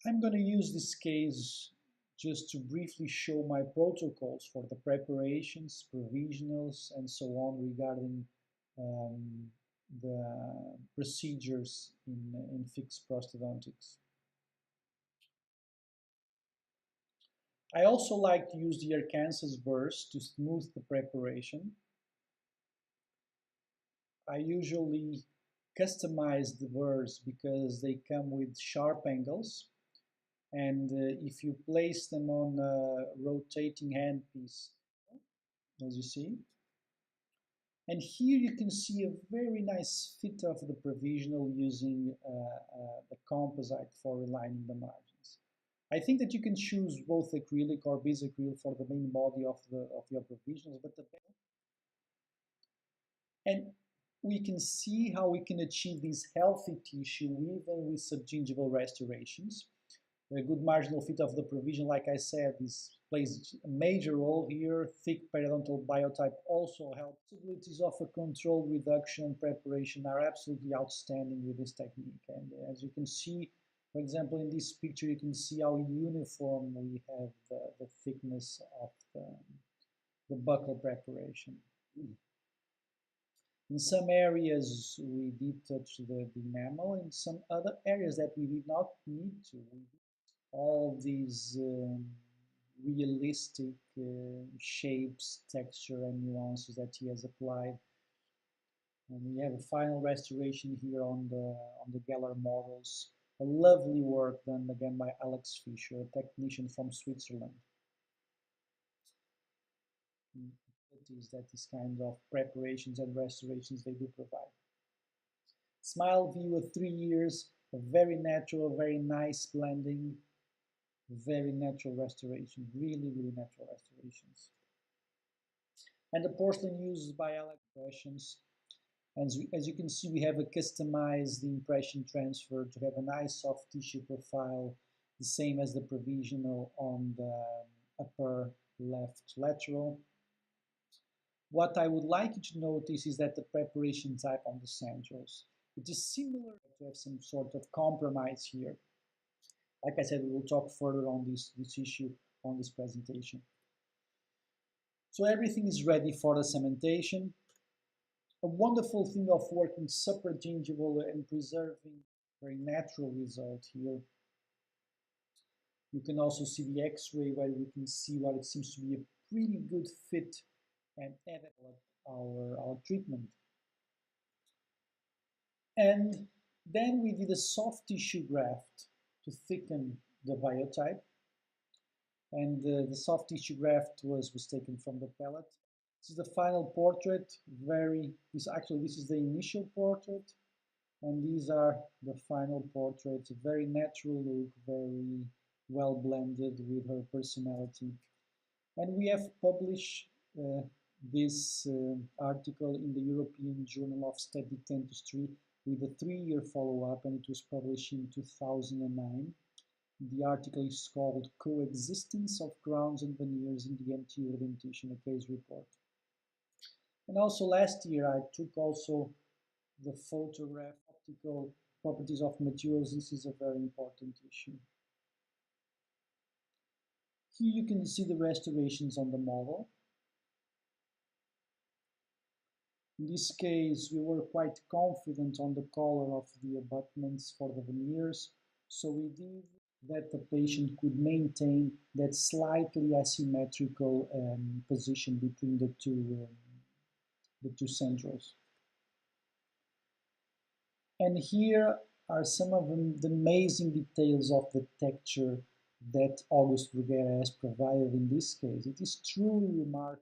I'm going to use this case just to briefly show my protocols for the preparations, provisionals, and so on regarding um, the procedures in fixed prosthodontics. I also like to use the Arkansas burrs to smooth the preparation. I usually customize the burrs because they come with sharp angles, and if you place them on a rotating handpiece, as you see, and here you can see a very nice fit of the provisional using the composite for aligning the margins. I think that you can choose both acrylic or bisacryl for the main body of your provisionals, but and we can see how we can achieve this healthy tissue even with subgingival restorations. A good marginal fit of the provision, like I said, plays a major role here. Thick periodontal biotype also helps. Possibilities of a controlled reduction and preparation are absolutely outstanding with this technique. And as you can see, for example, in this picture, you can see how uniform we have the thickness of the buccal preparation. In some areas, we did touch the enamel. In some other areas that we did not need to, all these realistic shapes, texture, and nuances that he has applied. And we have a final restoration here on the Geller models. A lovely work done again by Alex Fischer, a technician from Switzerland. Is that this kind of preparations and restorations they do provide. Smile view of 3 years, a very natural, very nice blending, very natural restoration, really, really natural restorations. And the porcelain used by Alex impressions. And as you can see, we have a customized impression transfer to have a nice soft tissue profile, the same as the provisional on the upper left lateral. What I would like you to notice is that the preparation type on the centrals, it is similar to have some sort of compromise here. Like I said, we will talk further on this issue on this presentation. So everything is ready for the cementation. A wonderful thing of working supragingival and preserving a very natural result here. You can also see the X-ray where we can see what it seems to be a pretty good fit and evident our treatment. And then we did a soft tissue graft to thicken the biotype. And the soft tissue graft was taken from the pellet. This is the final portrait. This is the initial portrait, and these are the final portraits. A very natural look, very well blended with her personality. And we have published this article in the European Journal of Aesthetic Dentistry with a 3-year follow-up, and it was published in 2009. The article is called Coexistence of Crowns and Veneers in the Anterior Dentition, a case report. And also last year I took also the photograph optical properties of materials. This is a very important issue. Here you can see the restorations on the model. In this case, we were quite confident on the color of the abutments for the veneers, so we did that the patient could maintain that slightly asymmetrical position between the two centrals. And here are some of the amazing details of the texture that August Bruguera has provided in this case. It is truly remarkable.